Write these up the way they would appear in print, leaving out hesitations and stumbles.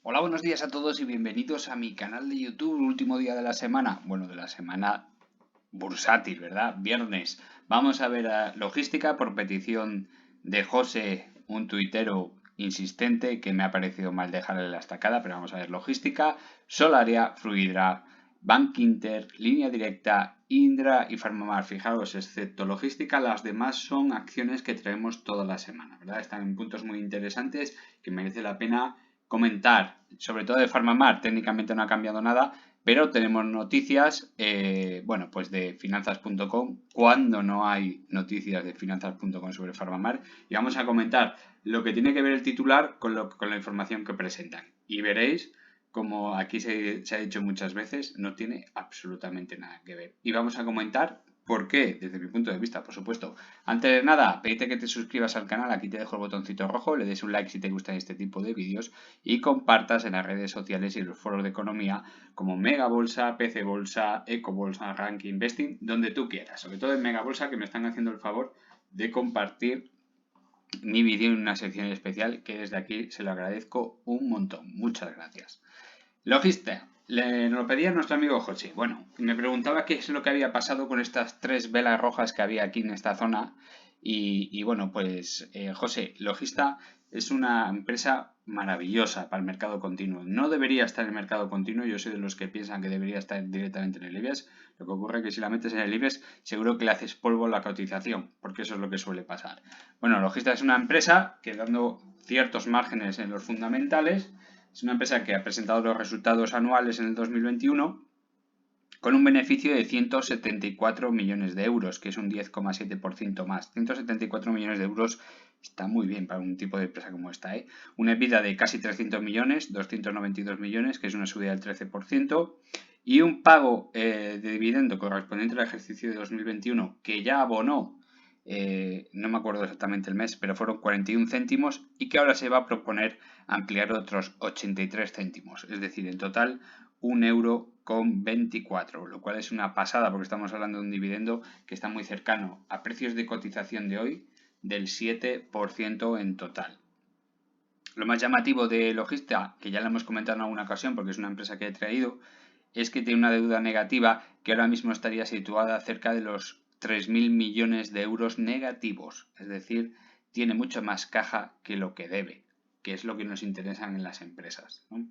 Hola, buenos días a todos y bienvenidos a mi canal de YouTube, último día de la semana. Bueno, de la semana bursátil, ¿verdad? Viernes. Vamos a ver a logística por petición de José, un tuitero insistente que me ha parecido mal dejarle la estacada, pero vamos a ver logística, Solaria, Fluidra, Bank Inter, Línea Directa, Indra y Farmamar. Fijaros, excepto logística, las demás son acciones que traemos toda la semana, ¿verdad? Están en puntos muy interesantes que merece la pena comentar. Sobre todo de Farmamar, técnicamente no ha cambiado nada, pero tenemos noticias, bueno, pues de finanzas.com, cuando no hay noticias de finanzas.com sobre Farmamar, y vamos a comentar lo que tiene que ver el titular con la información que presentan. Y veréis, como aquí se ha dicho muchas veces, no tiene absolutamente nada que ver. Y vamos a comentar por qué, desde mi punto de vista, por supuesto. Antes de nada, pedite que te suscribas al canal, aquí te dejo el botoncito rojo, le des un like si te gustan este tipo de vídeos y compartas en las redes sociales y en los foros de economía como Mega Bolsa, PC Bolsa, Eco Bolsa, Rank Investing, donde tú quieras. Sobre todo en Mega Bolsa, que me están haciendo el favor de compartir mi vídeo en una sección especial que desde aquí se lo agradezco un montón. Muchas gracias. Logista. Nos lo pedía nuestro amigo José. Bueno, me preguntaba qué es lo que había pasado con estas tres velas rojas que había aquí en esta zona. Y bueno, pues José, Logista es una empresa maravillosa para el mercado continuo. No debería estar en el mercado continuo. Yo soy de los que piensan que debería estar directamente en el IBEX. Lo que ocurre es que si la metes en el IBEX, seguro que le haces polvo a la cotización, porque eso es lo que suele pasar. Bueno, Logista es una empresa que dando ciertos márgenes en los fundamentales, es una empresa que ha presentado los resultados anuales en el 2021 con un beneficio de 174 millones de euros, que es un 10,7% más. 174 millones de euros está muy bien para un tipo de empresa como esta, ¿eh? Una EBITDA de casi 300 millones, 292 millones, que es una subida del 13%, y un pago de dividendo correspondiente al ejercicio de 2021 que ya abonó, no me acuerdo exactamente el mes, pero fueron 41 céntimos y que ahora se va a proponer ampliar otros 83 céntimos. Es decir, en total 1,24 €, lo cual es una pasada porque estamos hablando de un dividendo que está muy cercano a precios de cotización de hoy del 7% en total. Lo más llamativo de Logista, que ya lo hemos comentado en alguna ocasión porque es una empresa que he traído, es que tiene una deuda negativa que ahora mismo estaría situada cerca de los 3.000 millones de euros negativos. Es decir, tiene mucho más caja que lo que debe, que es lo que nos interesa en las empresas, ¿no?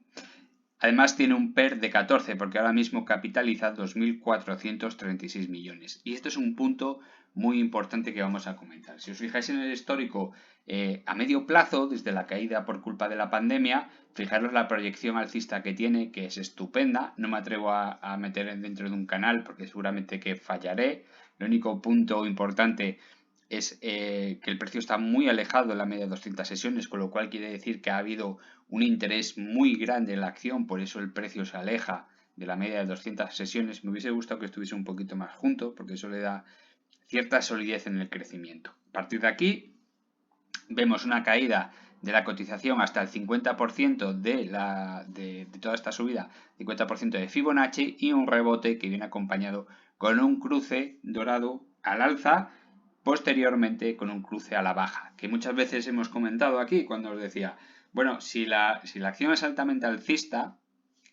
Además tiene un PER de 14 porque ahora mismo capitaliza 2.436 millones. Y esto es un punto muy importante que vamos a comentar. Si os fijáis en el histórico a medio plazo, desde la caída por culpa de la pandemia, fijaros la proyección alcista que tiene, que es estupenda. No me atrevo a meter dentro de un canal porque seguramente que fallaré. El único punto importante es que el precio está muy alejado de la media de 200 sesiones, con lo cual quiere decir que ha habido un interés muy grande en la acción, por eso el precio se aleja de la media de 200 sesiones. Me hubiese gustado que estuviese un poquito más junto, porque eso le da cierta solidez en el crecimiento. A partir de aquí vemos una caída de la cotización hasta el 50% de toda esta subida, 50% de Fibonacci y un rebote que viene acompañado con un cruce dorado al alza, posteriormente con un cruce a la baja, que muchas veces hemos comentado aquí cuando os decía, bueno, si la acción es altamente alcista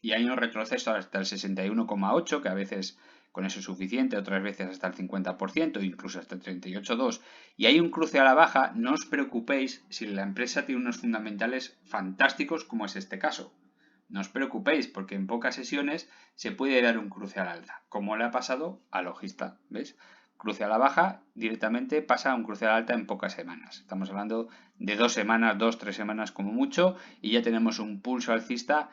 y hay un retroceso hasta el 61,8, que a veces con eso es suficiente, otras veces hasta el 50%, incluso hasta el 38,2, y hay un cruce a la baja, no os preocupéis si la empresa tiene unos fundamentales fantásticos como es este caso. No os preocupéis porque en pocas sesiones se puede dar un cruce al alza, como le ha pasado a Logista, ¿ves? Cruce a la baja, directamente pasa a un cruce al alta en pocas semanas. Estamos hablando de 2 semanas, 2-3 semanas como mucho, y ya tenemos un pulso alcista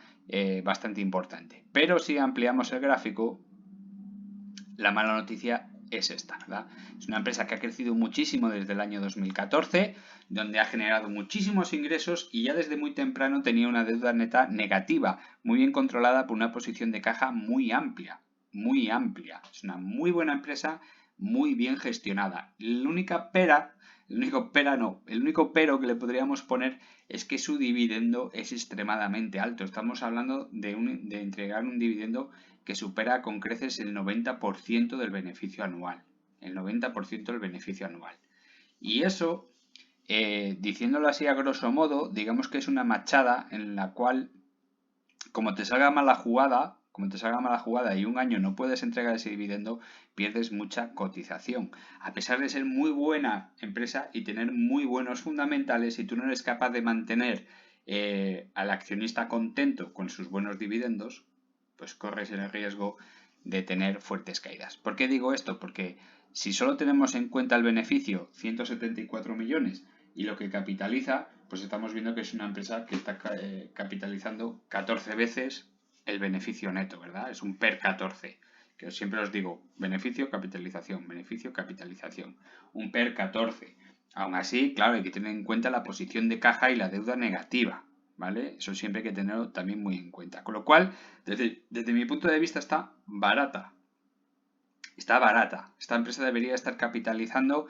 bastante importante. Pero si ampliamos el gráfico, la mala noticia es esta, ¿verdad? Es una empresa que ha crecido muchísimo desde el año 2014, donde ha generado muchísimos ingresos y ya desde muy temprano tenía una deuda neta negativa, muy bien controlada por una posición de caja muy amplia, muy amplia. Es una muy buena empresa, muy bien gestionada. La única pera, el único pero que le podríamos poner es que su dividendo es extremadamente alto. Estamos hablando de entregar un dividendo que supera con creces el 90% del beneficio anual. El 90% del beneficio anual. Y eso, diciéndolo así a grosso modo, digamos que es una machada en la cual como te salga mala jugada y un año no puedes entregar ese dividendo, pierdes mucha cotización. A pesar de ser muy buena empresa y tener muy buenos fundamentales, si tú no eres capaz de mantener al accionista contento con sus buenos dividendos, pues corres el riesgo de tener fuertes caídas. ¿Por qué digo esto? Porque si solo tenemos en cuenta el beneficio, 174 millones, y lo que capitaliza, pues estamos viendo que es una empresa que está capitalizando 14 veces el beneficio neto, ¿verdad? Es un PER 14, que siempre os digo, beneficio, capitalización, un PER 14. Aún así, claro, hay que tener en cuenta la posición de caja y la deuda negativa, ¿vale? Eso siempre hay que tenerlo también muy en cuenta. Con lo cual, desde mi punto de vista está barata. Está barata. Esta empresa debería estar capitalizando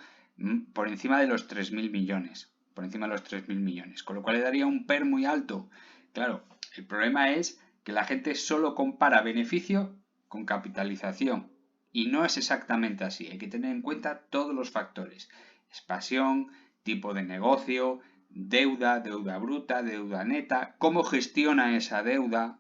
por encima de los 3.000 millones. Por encima de los 3.000 millones. Con lo cual le daría un PER muy alto. Claro, el problema es que la gente solo compara beneficio con capitalización. Y no es exactamente así. Hay que tener en cuenta todos los factores. Expansión, tipo de negocio, deuda bruta, deuda neta, cómo gestiona esa deuda.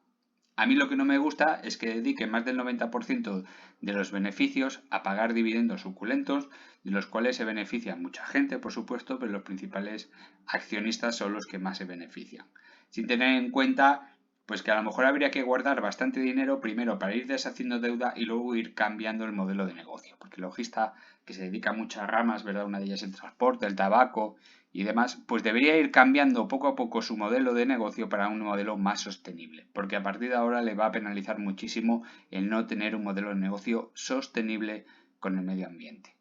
A mí lo que no me gusta es que dedique más del 90% de los beneficios a pagar dividendos suculentos, de los cuales se beneficia mucha gente, por supuesto, pero los principales accionistas son los que más se benefician. Sin tener en cuenta pues que a lo mejor habría que guardar bastante dinero primero para ir deshaciendo deuda y luego ir cambiando el modelo de negocio. Porque el logista, que se dedica a muchas ramas, ¿verdad? Una de ellas el transporte, el tabaco y demás, pues debería ir cambiando poco a poco su modelo de negocio para un modelo más sostenible. Porque a partir de ahora le va a penalizar muchísimo el no tener un modelo de negocio sostenible con el medio ambiente.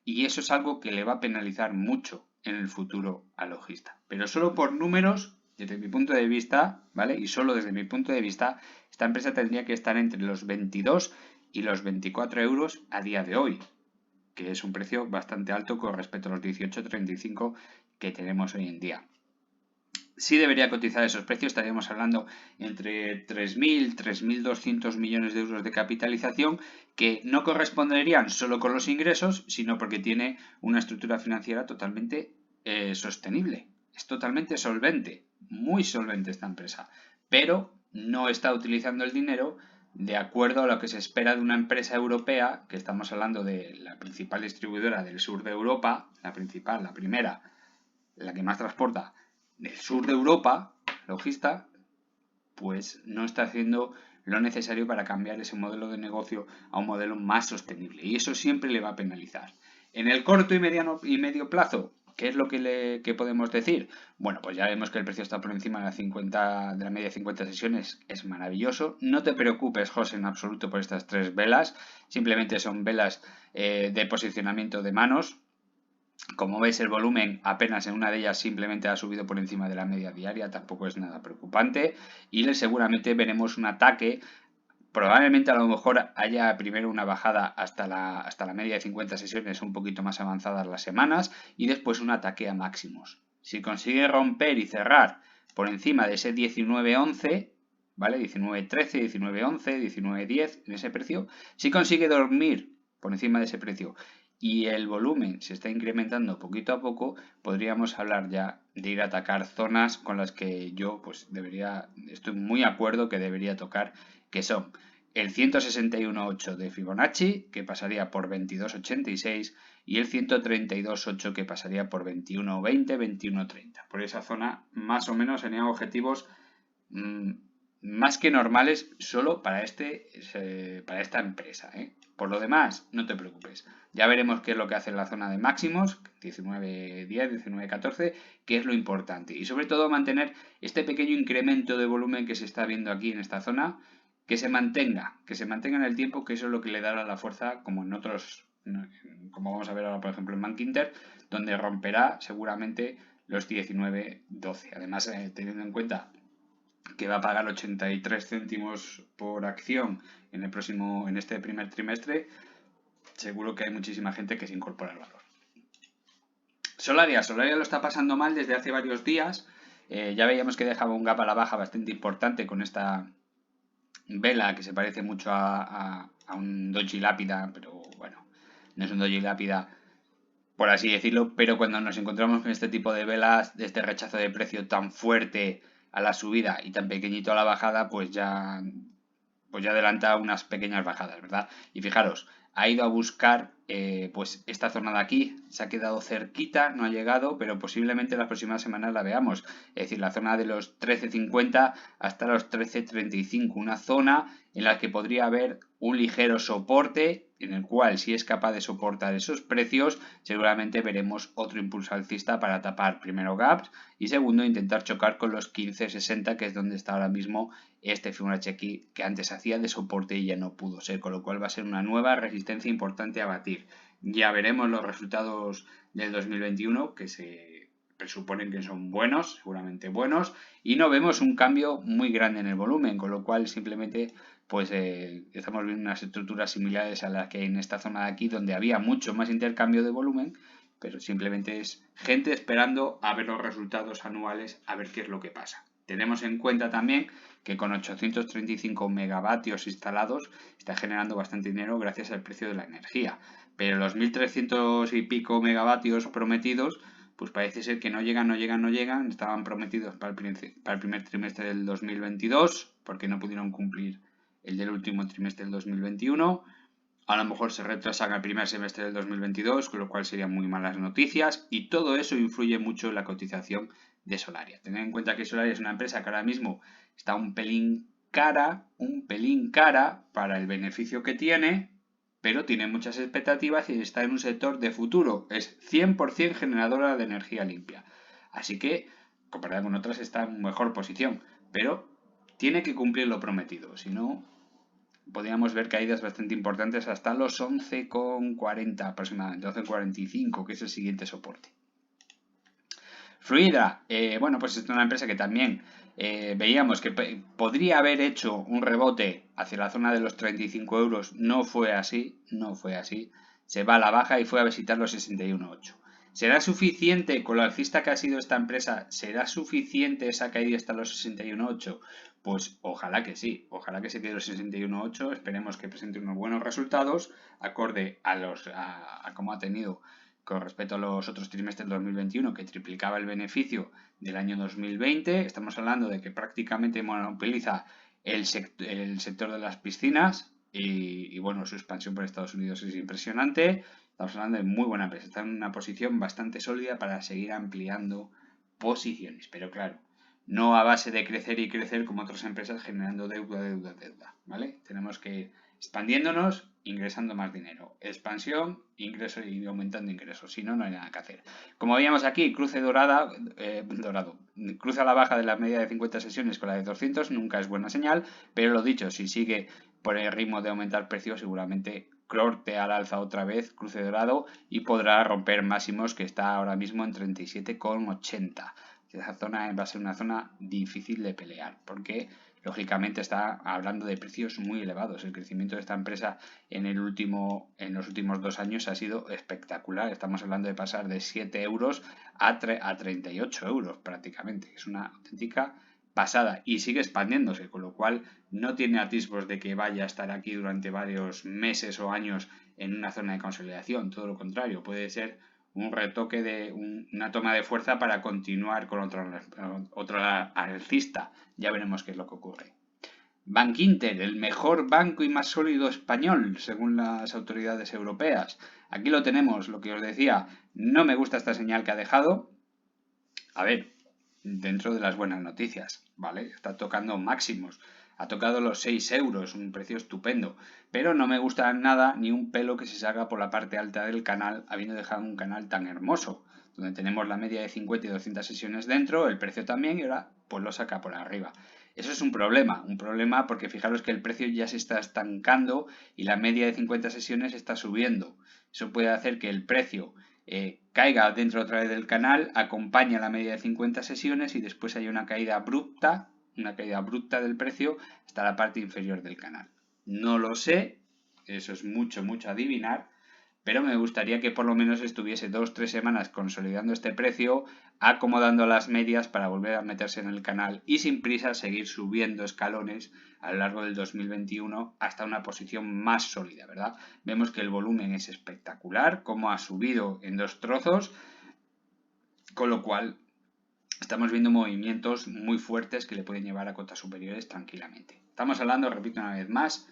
Y eso es algo que le va a penalizar mucho en el futuro al logista. Pero solo por números, desde mi punto de vista, ¿vale? Y solo desde mi punto de vista, esta empresa tendría que estar entre los 22 y los 24 euros a día de hoy, que es un precio bastante alto con respecto a los 18,35 que tenemos hoy en día. Si debería cotizar esos precios, estaríamos hablando entre 3.000, 3.200 millones de euros de capitalización que no corresponderían solo con los ingresos, sino porque tiene una estructura financiera totalmente sostenible. Es totalmente solvente, muy solvente esta empresa, pero no está utilizando el dinero de acuerdo a lo que se espera de una empresa europea, que estamos hablando de la principal distribuidora del sur de Europa, la primera, la que más transporta del sur de Europa, logista, pues no está haciendo lo necesario para cambiar ese modelo de negocio a un modelo más sostenible. Y eso siempre le va a penalizar. En el corto y medio plazo, ¿qué es lo que podemos decir? Bueno, pues ya vemos que el precio está por encima de la media de 50 sesiones. Es maravilloso. No te preocupes, José, en absoluto por estas tres velas. Simplemente son velas de posicionamiento de manos. Como veis, el volumen apenas en una de ellas simplemente ha subido por encima de la media diaria, tampoco es nada preocupante. Y seguramente veremos un ataque. Probablemente a lo mejor haya primero una bajada hasta la media de 50 sesiones un poquito más avanzadas las semanas y después un ataque a máximos. Si consigue romper y cerrar por encima de ese 19.11, ¿vale? 19.13, 19.11, 19.10 en ese precio, si consigue dormir por encima de ese precio y el volumen se está incrementando poquito a poco, podríamos hablar ya de ir a atacar zonas con las que yo pues estoy muy de acuerdo que debería tocar, que son el 161.8 de Fibonacci, que pasaría por 22.86, y el 132.8 que pasaría por 21.20, 21.30. Por esa zona más o menos serían objetivos más que normales solo para esta empresa, ¿eh? Por lo demás, no te preocupes. Ya veremos qué es lo que hace en la zona de máximos, 19.10, 19.14, que es lo importante. Y sobre todo mantener este pequeño incremento de volumen que se está viendo aquí en esta zona, que se mantenga en el tiempo, que eso es lo que le dará la fuerza, como en otros, como vamos a ver ahora, por ejemplo, en Bank Inter, donde romperá seguramente los 19.12. Además, teniendo en cuenta que va a pagar 83 céntimos por acción en este primer trimestre, seguro que hay muchísima gente que se incorpora al valor. Solaria lo está pasando mal desde hace varios días. Ya veíamos que dejaba un gap a la baja bastante importante con esta vela que se parece mucho a un doji lápida, pero bueno, no es un doji lápida por así decirlo, pero cuando nos encontramos con este tipo de velas, de este rechazo de precio tan fuerte a la subida y tan pequeñito a la bajada, pues ya adelanta unas pequeñas bajadas, ¿verdad? Y fijaros, ha ido a buscar pues esta zona de aquí, se ha quedado cerquita, no ha llegado, pero posiblemente las próximas semanas la veamos. Es decir, la zona de los 13.50 hasta los 13.35, una zona en la que podría haber un ligero soporte, en el cual, si es capaz de soportar esos precios, seguramente veremos otro impulso alcista para tapar primero gaps y segundo intentar chocar con los 15.60, que es donde está ahora mismo este Fibonacci aquí, que antes hacía de soporte y ya no pudo ser, con lo cual va a ser una nueva resistencia importante a batir. Ya veremos los resultados del 2021, que se presuponen que son buenos, seguramente buenos, y no vemos un cambio muy grande en el volumen, con lo cual simplemente pues estamos viendo unas estructuras similares a las que hay en esta zona de aquí, donde había mucho más intercambio de volumen, pero simplemente es gente esperando a ver los resultados anuales, a ver qué es lo que pasa. Tenemos en cuenta también que con 835 megavatios instalados está generando bastante dinero gracias al precio de la energía. Pero los 1300 y pico megavatios prometidos, pues parece ser que no llegan. Estaban prometidos para el primer trimestre del 2022, porque no pudieron cumplir el del último trimestre del 2021. A lo mejor se retrasan al primer semestre del 2022, con lo cual serían muy malas noticias, y todo eso influye mucho en la cotización de Solaria. Tened en cuenta que Solaria es una empresa que ahora mismo está un pelín cara para el beneficio que tiene, pero tiene muchas expectativas y está en un sector de futuro. Es 100% generadora de energía limpia. Así que, comparada con otras, está en mejor posición, pero tiene que cumplir lo prometido, si no podríamos ver caídas bastante importantes hasta los 11,40 aproximadamente, 11,45, que es el siguiente soporte. Fluidra, bueno, pues es una empresa que también veíamos que podría haber hecho un rebote hacia la zona de los 35 euros, no fue así, se va a la baja y fue a visitar los 61,8. ¿Será suficiente con lo alcista que ha sido esta empresa? ¿Será suficiente esa caída hasta los 61,8? Pues ojalá que sí, ojalá que se quede los 61,8, esperemos que presente unos buenos resultados acorde a cómo ha tenido con respecto a los otros trimestres del 2021, que triplicaba el beneficio del año 2020. Estamos hablando de que prácticamente monopoliza el sector de las piscinas y bueno, su expansión por Estados Unidos es impresionante. Estamos hablando de muy buena empresa, está en una posición bastante sólida para seguir ampliando posiciones, pero claro, no a base de crecer y crecer como otras empresas generando deuda, ¿vale? Tenemos que ir expandiéndonos, ingresando más dinero. Expansión, ingreso y aumentando ingresos. Si no, no hay nada que hacer. Como veíamos aquí, cruce dorado, cruce a la baja de la media de 50 sesiones con la de 200, nunca es buena señal, pero lo dicho, si sigue por el ritmo de aumentar precios, seguramente corte al alza otra vez, cruce dorado, y podrá romper máximos que está ahora mismo en 37,80. Esa zona va a ser una zona difícil de pelear, porque lógicamente está hablando de precios muy elevados. El crecimiento de esta empresa en los últimos 2 años ha sido espectacular. Estamos hablando de pasar de 7 euros a 38 euros prácticamente. Es una auténtica pasada y sigue expandiéndose, con lo cual no tiene atisbos de que vaya a estar aquí durante varios meses o años en una zona de consolidación. Todo lo contrario, puede ser un retoque de una toma de fuerza para continuar con otra alcista. Ya veremos qué es lo que ocurre. Bankinter, el mejor banco y más sólido español, según las autoridades europeas. Aquí lo tenemos, lo que os decía. No me gusta esta señal que ha dejado. A ver, dentro de las buenas noticias, ¿vale? Está tocando máximos. Ha tocado los 6 euros, un precio estupendo. Pero no me gusta nada ni un pelo que se salga por la parte alta del canal, habiendo dejado un canal tan hermoso, donde tenemos la media de 50 y 200 sesiones dentro, el precio también, y ahora pues lo saca por arriba. Eso es un problema porque fijaros que el precio ya se está estancando y la media de 50 sesiones está subiendo. Eso puede hacer que el precio caiga dentro otra vez del canal, acompañe a la media de 50 sesiones y después haya una caída abrupta del precio hasta la parte inferior del canal. No lo sé, eso es mucho adivinar, pero me gustaría que por lo menos estuviese 2-3 semanas consolidando este precio, acomodando las medias para volver a meterse en el canal y sin prisa seguir subiendo escalones a lo largo del 2021 hasta una posición más sólida, ¿verdad? Vemos que el volumen es espectacular, como ha subido en 2 trozos, con lo cual estamos viendo movimientos muy fuertes que le pueden llevar a cotas superiores tranquilamente. Estamos hablando, repito una vez más,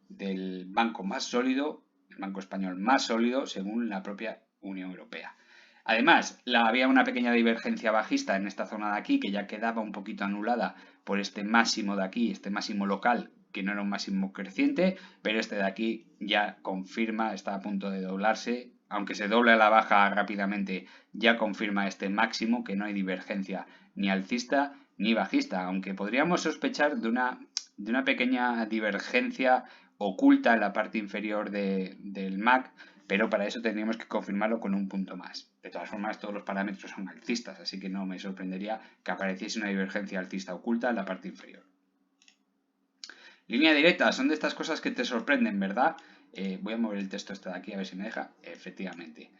del banco más sólido, el banco español más sólido según la propia Unión Europea. Además, había una pequeña divergencia bajista en esta zona de aquí que ya quedaba un poquito anulada por este máximo de aquí, este máximo local, que no era un máximo creciente, pero este de aquí ya confirma, está a punto de doblarse, aunque se doble a la baja rápidamente, ya confirma este máximo, que no hay divergencia ni alcista ni bajista, aunque podríamos sospechar de una pequeña divergencia oculta en la parte inferior del MAC, pero para eso tendríamos que confirmarlo con un punto más. De todas formas, todos los parámetros son alcistas, así que no me sorprendería que apareciese una divergencia alcista oculta en la parte inferior. Línea directa, son de estas cosas que te sorprenden, ¿verdad? Voy a mover el texto este de aquí a ver si me deja. Efectivamente.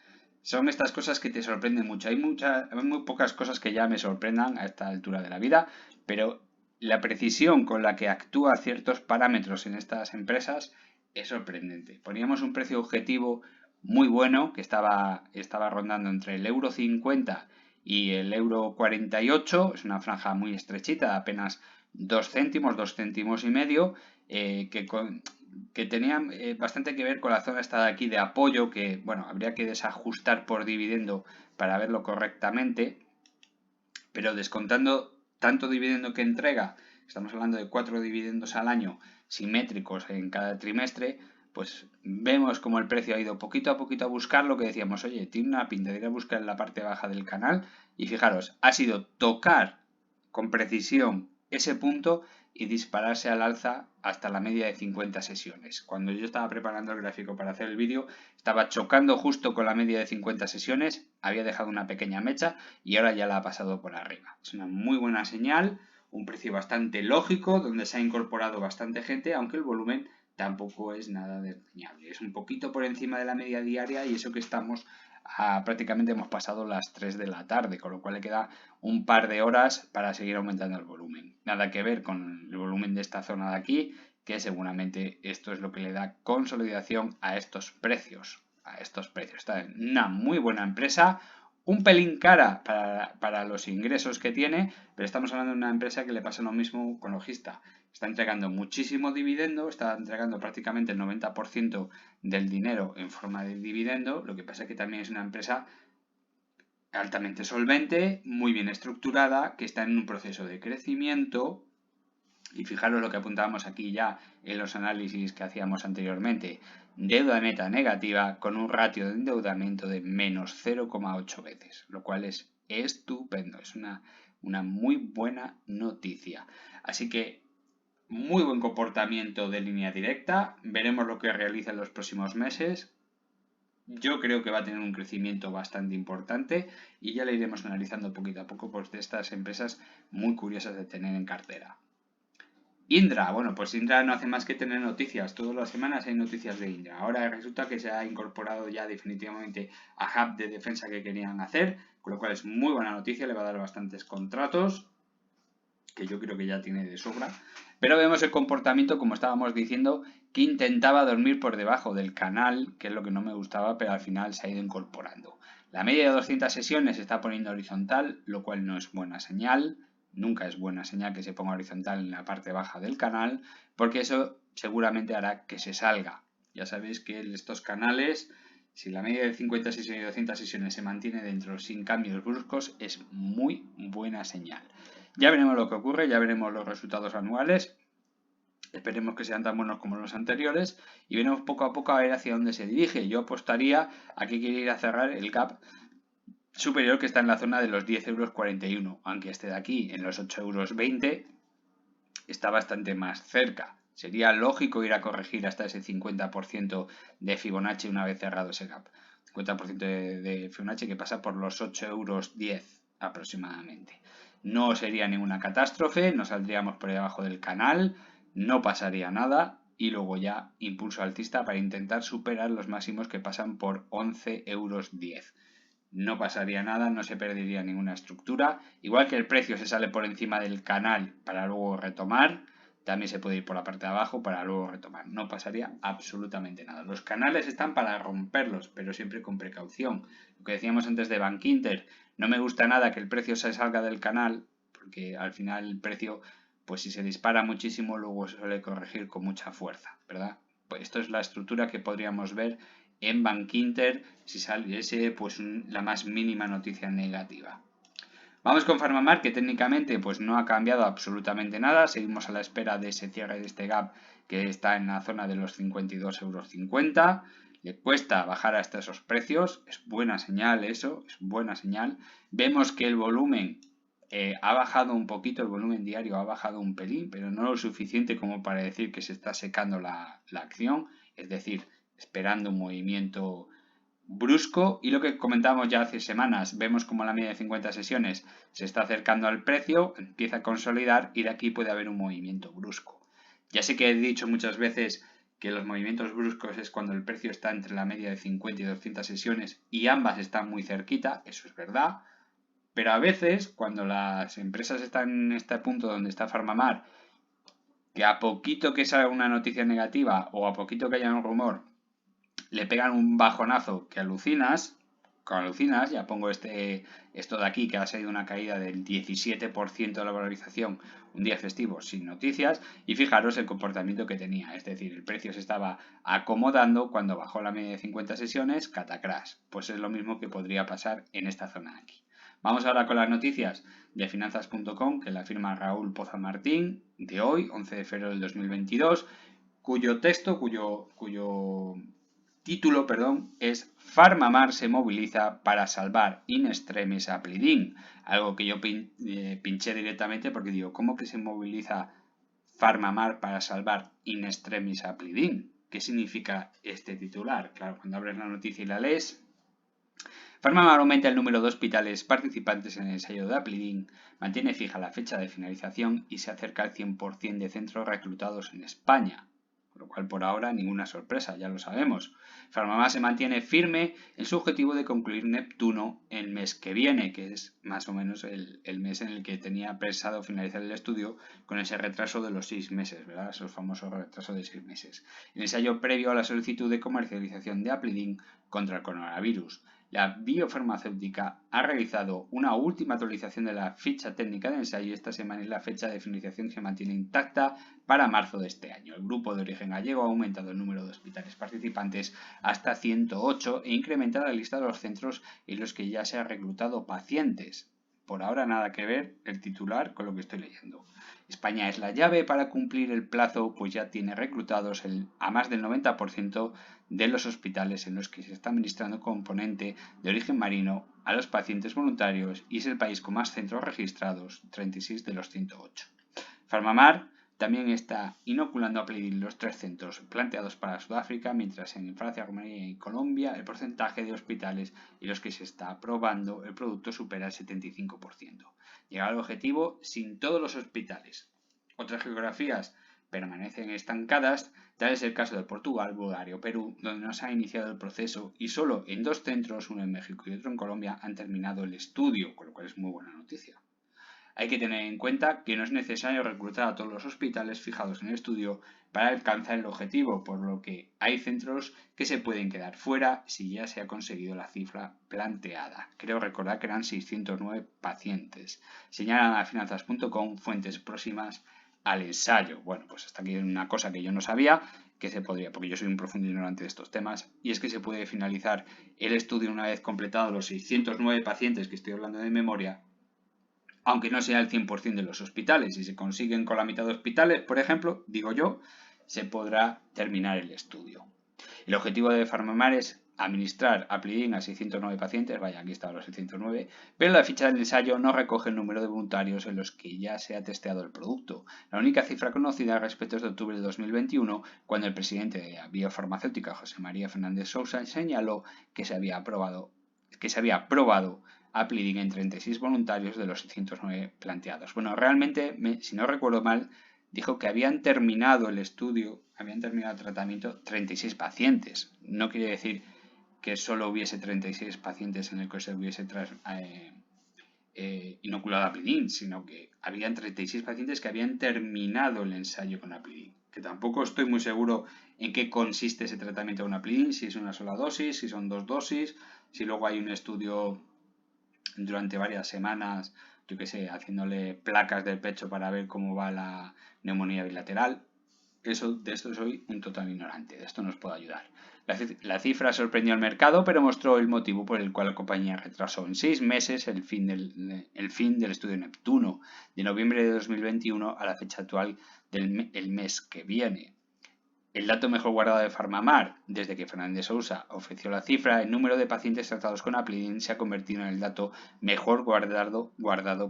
Son estas cosas que te sorprenden mucho. Hay muy pocas cosas que ya me sorprendan a esta altura de la vida, pero la precisión con la que actúa ciertos parámetros en estas empresas es sorprendente. Poníamos un precio objetivo muy bueno que estaba rondando entre el euro 50 y el euro 48. Es una franja muy estrechita, de apenas 2 céntimos y medio, que tenían bastante que ver con la zona esta de aquí de apoyo, que bueno, habría que desajustar por dividendo para verlo correctamente, pero descontando tanto dividendo que entrega, estamos hablando de 4 dividendos al año simétricos en cada trimestre, pues vemos como el precio ha ido poquito a buscar lo que decíamos, oye, tiene una pinta de ir a buscar en la parte baja del canal, y fijaros, ha sido tocar con precisión ese punto y dispararse al alza hasta la media de 50 sesiones. Cuando yo estaba preparando el gráfico para hacer el vídeo, estaba chocando justo con la media de 50 sesiones, había dejado una pequeña mecha y ahora ya la ha pasado por arriba. Es una muy buena señal, un precio bastante lógico, donde se ha incorporado bastante gente, aunque el volumen tampoco es nada desdeñable. Es un poquito por encima de la media diaria y eso que estamos prácticamente hemos pasado las 3 de la tarde, con lo cual le queda un par de horas para seguir aumentando el volumen. Nada que ver con el volumen de esta zona de aquí, que seguramente esto es lo que le da consolidación a estos precios. Está en una muy buena empresa, un pelín cara para los ingresos que tiene, pero estamos hablando de una empresa que le pasa lo mismo con Logista. Está entregando muchísimo dividendo, está entregando prácticamente el 90% del dinero en forma de dividendo, lo que pasa es que también es una empresa altamente solvente, muy bien estructurada, que está en un proceso de crecimiento. Y fijaros lo que apuntábamos aquí ya en los análisis que hacíamos anteriormente. Deuda neta negativa con un ratio de endeudamiento de menos 0,8 veces, lo cual es estupendo, es una muy buena noticia. Así que muy buen comportamiento de línea directa, veremos lo que realiza en los próximos meses. Yo creo que va a tener un crecimiento bastante importante y ya le iremos analizando poquito a poco por estas empresas muy curiosas de tener en cartera. Indra, bueno, pues Indra no hace más que tener noticias. Todas las semanas hay noticias de Indra. Ahora resulta que se ha incorporado ya definitivamente a Hub de defensa que querían hacer, con lo cual es muy buena noticia, le va a dar bastantes contratos, que yo creo que ya tiene de sobra. Pero vemos el comportamiento, como estábamos diciendo, que intentaba dormir por debajo del canal, que es lo que no me gustaba, pero al final se ha ido incorporando. La media de 200 sesiones se está poniendo horizontal, lo cual no es buena señal. Nunca es buena señal que se ponga horizontal en la parte baja del canal, porque eso seguramente hará que se salga. Ya sabéis que en estos canales, si la media de 50 sesiones y 200 sesiones se mantiene dentro sin cambios bruscos, es muy buena señal. Ya veremos lo que ocurre, ya veremos los resultados anuales. Esperemos que sean tan buenos como los anteriores y veremos poco a poco a ver hacia dónde se dirige. Yo apostaría a que quiere ir a cerrar el gap superior, que está en la zona de los 10,41 €, aunque este de aquí en los 8,20 € está bastante más cerca. Sería lógico ir a corregir hasta ese 50% de Fibonacci una vez cerrado ese gap. 50% de Fibonacci que pasa por los 8,10 € aproximadamente. No sería ninguna catástrofe, no saldríamos por debajo del canal, no pasaría nada y luego ya impulso alcista para intentar superar los máximos que pasan por 11,10 €. No pasaría nada, no se perdería ninguna estructura. Igual que el precio se sale por encima del canal para luego retomar, también se puede ir por la parte de abajo para luego retomar. No pasaría absolutamente nada. Los canales están para romperlos, pero siempre con precaución. Lo que decíamos antes de Bankinter, no me gusta nada que el precio se salga del canal, porque al final el precio, pues si se dispara muchísimo, luego se suele corregir con mucha fuerza, ¿verdad? Pues esto es la estructura que podríamos ver en Bankinter si saliese pues la más mínima noticia negativa. Vamos con PharmaMar, que técnicamente pues no ha cambiado absolutamente nada. Seguimos a la espera de ese cierre de este gap que está en la zona de los 52,50 €. Le cuesta bajar hasta esos precios. Es buena señal eso, es buena señal. Vemos que el volumen ha bajado un poquito, el volumen diario ha bajado un pelín, pero no lo suficiente como para decir que se está secando la acción. Es decir, esperando un movimiento brusco, y lo que comentábamos ya hace semanas, vemos como la media de 50 sesiones se está acercando al precio, empieza a consolidar y de aquí puede haber un movimiento brusco. Ya sé que he dicho muchas veces que los movimientos bruscos es cuando el precio está entre la media de 50 y 200 sesiones y ambas están muy cerquita, eso es verdad, pero a veces cuando las empresas están en este punto donde está PharmaMar, que a poquito que salga una noticia negativa o a poquito que haya un rumor, le pegan un bajonazo que alucinas, ya pongo esto de aquí que ha sido una caída del 17% de la valorización un día festivo sin noticias, y fijaros el comportamiento que tenía, es decir, el precio se estaba acomodando cuando bajó la media de 50 sesiones, catacrash, pues es lo mismo que podría pasar en esta zona de aquí. Vamos ahora con las noticias de finanzas.com, que la firma Raúl Poza Martín, de hoy, 11 de febrero del 2022, cuyo título, es PharmaMar se moviliza para salvar in extremis a Plidin. Algo que yo pinché directamente porque digo, ¿cómo que se moviliza PharmaMar para salvar in extremis a Plidin? ¿Qué significa este titular? Claro, cuando abres la noticia y la lees, PharmaMar aumenta el número de hospitales participantes en el ensayo de Aplidin, mantiene fija la fecha de finalización y se acerca al 100% de centros reclutados en España. Con lo cual, por ahora, ninguna sorpresa, ya lo sabemos. PharmaMar se mantiene firme en su objetivo de concluir Neptuno el mes que viene, que es más o menos el mes en el que tenía pensado finalizar el estudio, con ese retraso de los 6 meses, ¿verdad? Esos famosos retrasos de 6 meses. El ensayo previo a la solicitud de comercialización de Aplidin contra el coronavirus. La biofarmacéutica ha realizado una última actualización de la ficha técnica de ensayo esta semana y la fecha de finalización se mantiene intacta para marzo de este año. El grupo de origen gallego ha aumentado el número de hospitales participantes hasta 108 e incrementado la lista de los centros en los que ya se han reclutado pacientes. Por ahora nada que ver el titular con lo que estoy leyendo. España es la llave para cumplir el plazo, pues ya tiene reclutados a más del 90% de los hospitales en los que se está administrando componente de origen marino a los pacientes voluntarios y es el país con más centros registrados, 36 de los 108. PharmaMar también está inoculando a Aplidin los 3 centros planteados para Sudáfrica, mientras en Francia, Rumanía y Colombia el porcentaje de hospitales en los que se está aprobando el producto supera el 75%. Llegar al objetivo sin todos los hospitales. Otras geografías permanecen estancadas, tal es el caso de Portugal, Bulgaria o Perú, donde no se ha iniciado el proceso y solo en 2 centros, uno en México y otro en Colombia, han terminado el estudio, con lo cual es muy buena noticia. Hay que tener en cuenta que no es necesario reclutar a todos los hospitales fijados en el estudio para alcanzar el objetivo, por lo que hay centros que se pueden quedar fuera si ya se ha conseguido la cifra planteada. Creo recordar que eran 609 pacientes. Señalan a finanzas.com fuentes próximas al ensayo. Bueno, pues hasta aquí una cosa que yo no sabía, que se podría, porque yo soy un profundo ignorante de estos temas, y es que se puede finalizar el estudio una vez completados los 609 pacientes que estoy hablando de memoria, aunque no sea el 100% de los hospitales. Si se consiguen con la mitad de hospitales, por ejemplo, digo yo, se podrá terminar el estudio. El objetivo de PharmaMar es administrar Aplidin a 609 pacientes, vaya, aquí están los 609, pero la ficha del ensayo no recoge el número de voluntarios en los que ya se ha testeado el producto. La única cifra conocida al respecto es de octubre de 2021, cuando el presidente de la biofarmacéutica, José María Fernández Sousa, señaló que se había probado Aplidin en 36 voluntarios de los 609 planteados. Bueno, realmente, si no recuerdo mal, dijo que habían terminado el estudio, habían terminado el tratamiento 36 pacientes. No quiere decir que solo hubiese 36 pacientes en el que se hubiese inoculado Aplidin, sino que habían 36 pacientes que habían terminado el ensayo con Aplidin. Que tampoco estoy muy seguro en qué consiste ese tratamiento con Aplidin, si es una sola dosis, si son 2 dosis, si luego hay un estudio durante varias semanas, yo qué sé, haciéndole placas del pecho para ver cómo va la neumonía bilateral. De esto soy un total ignorante, de esto no os puedo ayudar. La cifra sorprendió al mercado, pero mostró el motivo por el cual la compañía retrasó en 6 meses el fin del estudio Neptuno, de noviembre de 2021 a la fecha actual del mes que viene. El dato mejor guardado de PharmaMar, desde que Fernández Sousa ofreció la cifra, el número de pacientes tratados con Aplidin se ha convertido en el dato mejor guardado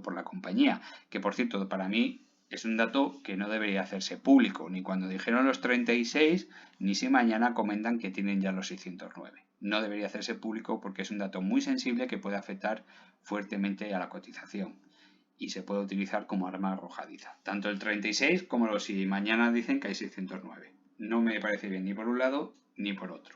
por la compañía, que por cierto, para mí es un dato que no debería hacerse público, ni cuando dijeron los 36, ni si mañana comentan que tienen ya los 609. No debería hacerse público porque es un dato muy sensible que puede afectar fuertemente a la cotización y se puede utilizar como arma arrojadiza. Tanto el 36 como los si mañana dicen que hay 609. No me parece bien ni por un lado ni por otro.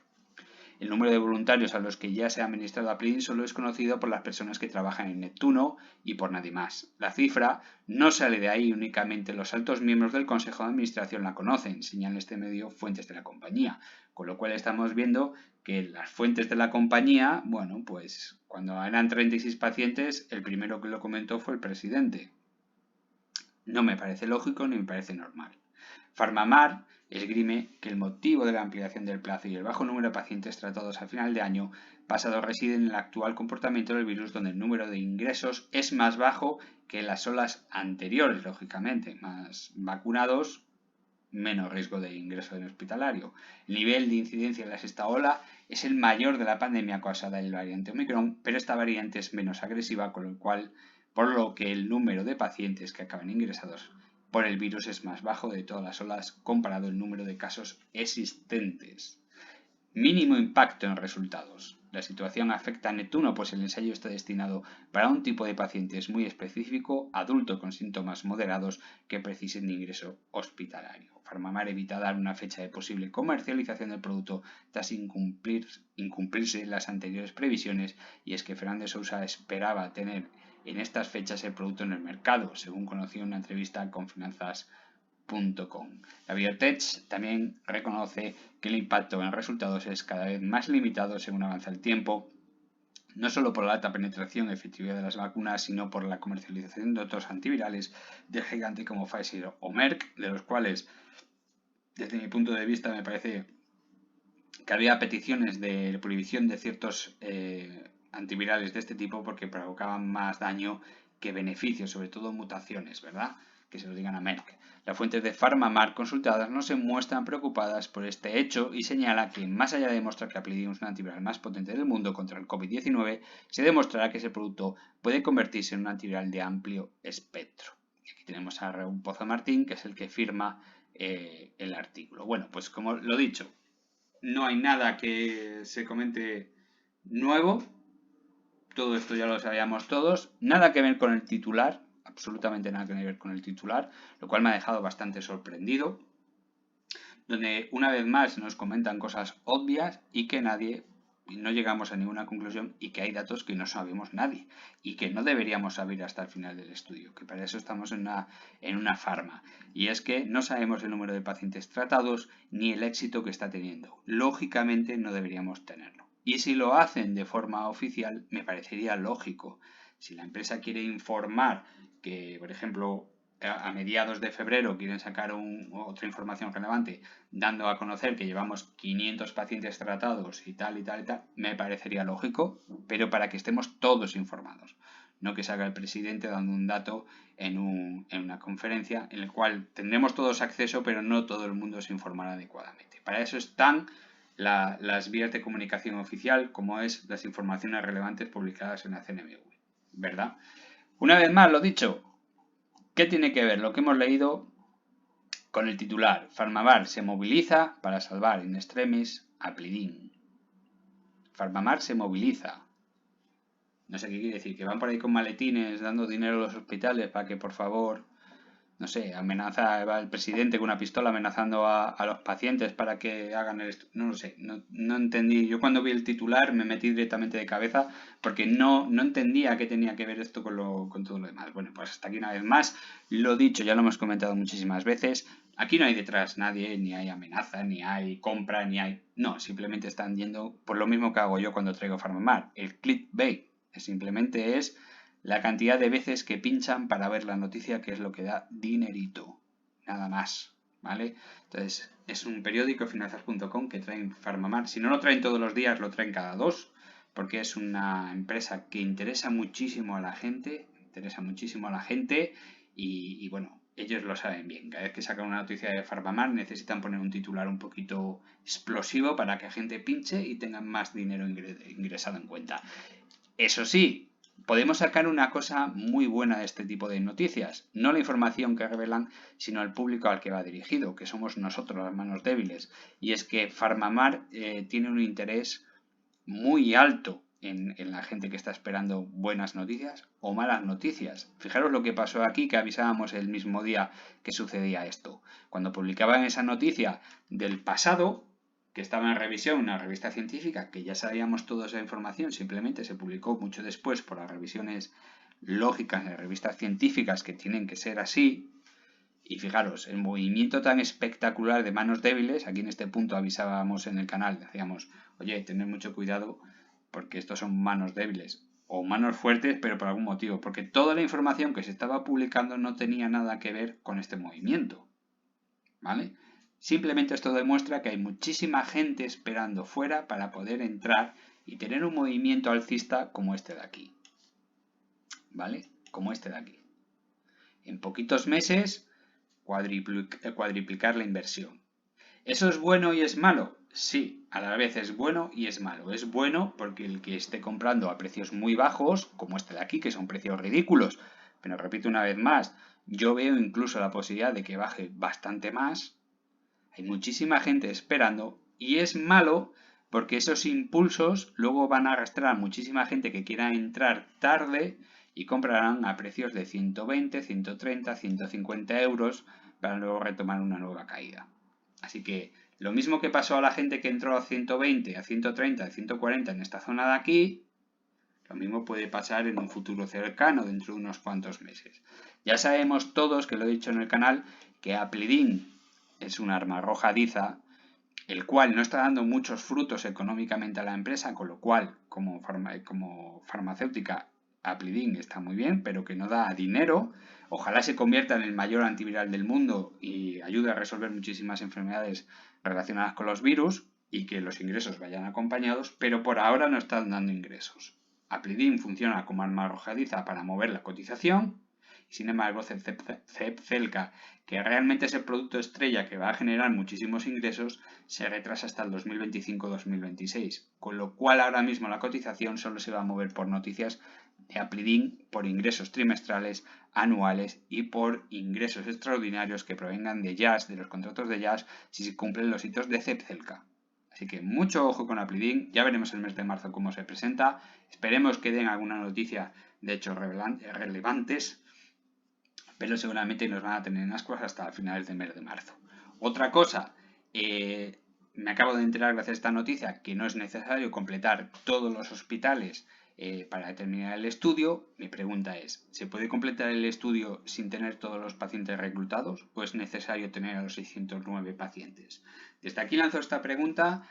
El número de voluntarios a los que ya se ha administrado Aplidin solo es conocido por las personas que trabajan en Neptuno y por nadie más. La cifra no sale de ahí, únicamente los altos miembros del Consejo de Administración la conocen, señala este medio fuentes de la compañía. Con lo cual estamos viendo que las fuentes de la compañía, bueno, pues cuando eran 36 pacientes, el primero que lo comentó fue el presidente. No me parece lógico ni me parece normal. PharmaMar esgrime que el motivo de la ampliación del plazo y el bajo número de pacientes tratados a final de año pasado reside en el actual comportamiento del virus, donde el número de ingresos es más bajo que en las olas anteriores, lógicamente. Más vacunados, menos riesgo de ingreso en hospitalario. El nivel de incidencia en la sexta ola es el mayor de la pandemia causada del variante Omicron, pero esta variante es menos agresiva, por lo que el número de pacientes que acaban ingresados por el virus es más bajo de todas las olas comparado el número de casos existentes. Mínimo impacto en resultados. La situación afecta a Neptuno, pues el ensayo está destinado para un tipo de pacientes muy específico, adulto con síntomas moderados que precisen de ingreso hospitalario. PharmaMar evita dar una fecha de posible comercialización del producto tras incumplirse las anteriores previsiones, y es que Fernández Sousa esperaba tener en estas fechas el producto en el mercado, según conoció en una entrevista con Finanzas.com. La Biotech también reconoce que el impacto en resultados es cada vez más limitado según avanza el tiempo, no solo por la alta penetración y efectividad de las vacunas, sino por la comercialización de otros antivirales de gigante como Pfizer o Merck, de los cuales, desde mi punto de vista, me parece que había peticiones de prohibición de ciertos antivirales de este tipo porque provocaban más daño que beneficio, sobre todo mutaciones, ¿verdad? Que se lo digan a Merck. Las fuentes de PharmaMar consultadas no se muestran preocupadas por este hecho y señala que, más allá de demostrar que Aplidin es un antiviral más potente del mundo contra el COVID-19, se demostrará que ese producto puede convertirse en un antiviral de amplio espectro. Y aquí tenemos a Raúl Pozo Martín, que es el que firma el artículo. Bueno, pues como lo dicho, no hay nada que se comente nuevo. Todo esto ya lo sabíamos todos. Nada que ver con el titular. Absolutamente nada que ver con el titular. Lo cual me ha dejado bastante sorprendido. Donde una vez más nos comentan cosas obvias y que no llegamos a ninguna conclusión, y que hay datos que no sabemos nadie y que no deberíamos saber hasta el final del estudio, que para eso estamos en una farma. Y es que no sabemos el número de pacientes tratados ni el éxito que está teniendo. Lógicamente no deberíamos tenerlo. Y si lo hacen de forma oficial, me parecería lógico. Si la empresa quiere informar que, por ejemplo, a mediados de febrero quieren sacar otra información relevante dando a conocer que llevamos 500 pacientes tratados y tal, me parecería lógico, pero para que estemos todos informados. No que salga el presidente dando un dato en una conferencia en la cual tendremos todos acceso, pero no todo el mundo se informará adecuadamente. Para eso están las vías de comunicación oficial, como es las informaciones relevantes publicadas en la CNMV, ¿verdad? Una vez más, lo dicho, ¿qué tiene que ver lo que hemos leído con el titular? PharmaMar se moviliza para salvar in extremis Aplidin. PharmaMar se moviliza. No sé qué quiere decir, que van por ahí con maletines dando dinero a los hospitales para que por favor no sé, va el presidente con una pistola amenazando a los pacientes para que hagan el estudio. No lo sé, no entendí. Yo cuando vi el titular me metí directamente de cabeza porque no entendía qué tenía que ver esto con todo lo demás. Bueno, pues hasta aquí una vez más. Lo dicho, ya lo hemos comentado muchísimas veces. Aquí no hay detrás nadie, ni hay amenaza, ni hay compra, ni hay... No, simplemente están yendo por lo mismo que hago yo cuando traigo Farmamar. El clickbait. Simplemente es la cantidad de veces que pinchan para ver la noticia, que es lo que da dinerito. Nada más, ¿vale? Entonces, es un periódico, finanzas.com, que traen Farmamar. Si no lo traen todos los días, lo traen cada 2, porque es una empresa que interesa muchísimo a la gente, y bueno, ellos lo saben bien. Cada vez que sacan una noticia de Farmamar necesitan poner un titular un poquito explosivo para que la gente pinche y tengan más dinero ingresado en cuenta. Eso sí, podemos sacar una cosa muy buena de este tipo de noticias, no la información que revelan, sino al público al que va dirigido, que somos nosotros las manos débiles. Y es que Farmamar tiene un interés muy alto en la gente que está esperando buenas noticias o malas noticias. Fijaros lo que pasó aquí, que avisábamos el mismo día que sucedía esto. Cuando publicaban esa noticia del pasado, que estaba en revisión, una revista científica, que ya sabíamos toda esa información, simplemente se publicó mucho después por las revisiones lógicas de revistas científicas que tienen que ser así. Y fijaros, el movimiento tan espectacular de manos débiles, aquí en este punto avisábamos en el canal, decíamos, oye, tened mucho cuidado porque estos son manos débiles o manos fuertes, pero por algún motivo, porque toda la información que se estaba publicando no tenía nada que ver con este movimiento, ¿vale? Simplemente esto demuestra que hay muchísima gente esperando fuera para poder entrar y tener un movimiento alcista como este de aquí, ¿vale? Como este de aquí. En poquitos meses cuadriplicar la inversión. ¿Eso es bueno y es malo? Sí, a la vez es bueno y es malo. Es bueno porque el que esté comprando a precios muy bajos, como este de aquí, que son precios ridículos, pero repito una vez más, yo veo incluso la posibilidad de que baje bastante más. Hay muchísima gente esperando y es malo porque esos impulsos luego van a arrastrar a muchísima gente que quiera entrar tarde y comprarán a precios de 120, 130, 150 euros para luego retomar una nueva caída. Así que lo mismo que pasó a la gente que entró a 120, a 130, a 140 en esta zona de aquí, lo mismo puede pasar en un futuro cercano, dentro de unos cuantos meses. Ya sabemos todos, que lo he dicho en el canal, que Aplidin es un arma arrojadiza, el cual no está dando muchos frutos económicamente a la empresa, con lo cual, como farmacéutica, Aplidin está muy bien, pero que no da dinero. Ojalá se convierta en el mayor antiviral del mundo y ayude a resolver muchísimas enfermedades relacionadas con los virus y que los ingresos vayan acompañados, pero por ahora no están dando ingresos. Aplidin funciona como arma arrojadiza para mover la cotización. Sin embargo, Zepzelca, que realmente es el producto estrella que va a generar muchísimos ingresos, se retrasa hasta el 2025-2026, con lo cual ahora mismo la cotización solo se va a mover por noticias de Aplidin, por ingresos trimestrales, anuales y por ingresos extraordinarios que provengan de Jazz, de los contratos de Jazz, si se cumplen los hitos de Zepzelca. Así que mucho ojo con Aplidin, ya veremos el mes de marzo cómo se presenta, esperemos que den alguna noticia de hechos relevantes, pero seguramente nos van a tener en ascuas hasta finales del mes de marzo. Otra cosa, me acabo de enterar gracias a esta noticia que no es necesario completar todos los hospitales para terminar el estudio. Mi pregunta es, ¿se puede completar el estudio sin tener todos los pacientes reclutados o es necesario tener a los 609 pacientes? Desde aquí lanzo esta pregunta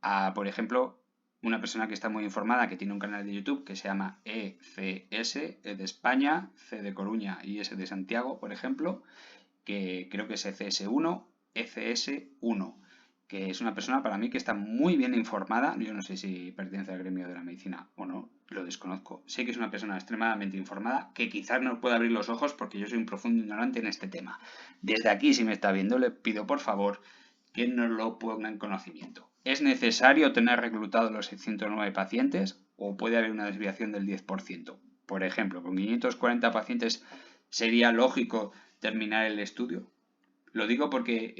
a, por ejemplo, una persona que está muy informada, que tiene un canal de YouTube que se llama ECS, E de España, C de Coruña y S de Santiago, por ejemplo, que creo que es ECS1, ECS1, que es una persona para mí que está muy bien informada. Yo no sé si pertenece al gremio de la medicina o no, lo desconozco. Sé que es una persona extremadamente informada, que quizás no pueda abrir los ojos porque yo soy un profundo ignorante en este tema. Desde aquí, si me está viendo, le pido por favor que nos lo ponga en conocimiento. ¿Es necesario tener reclutados los 609 pacientes o puede haber una desviación del 10%? Por ejemplo, con 540 pacientes sería lógico terminar el estudio. Lo digo porque,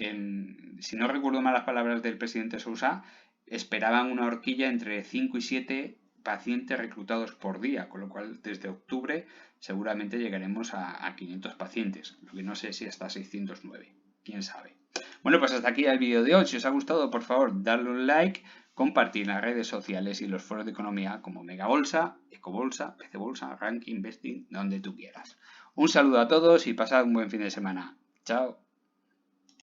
si no recuerdo mal las palabras del presidente Sousa, esperaban una horquilla entre 5 y 7 pacientes reclutados por día, con lo cual desde octubre seguramente llegaremos a 500 pacientes, lo que no sé si hasta 609, quién sabe. Bueno, pues hasta aquí el vídeo de hoy. Si os ha gustado, por favor, darle un like, compartir en las redes sociales y los foros de economía como Megabolsa, Ecobolsa, PC Bolsa, Rank Investing, donde tú quieras. Un saludo a todos y pasad un buen fin de semana. Chao.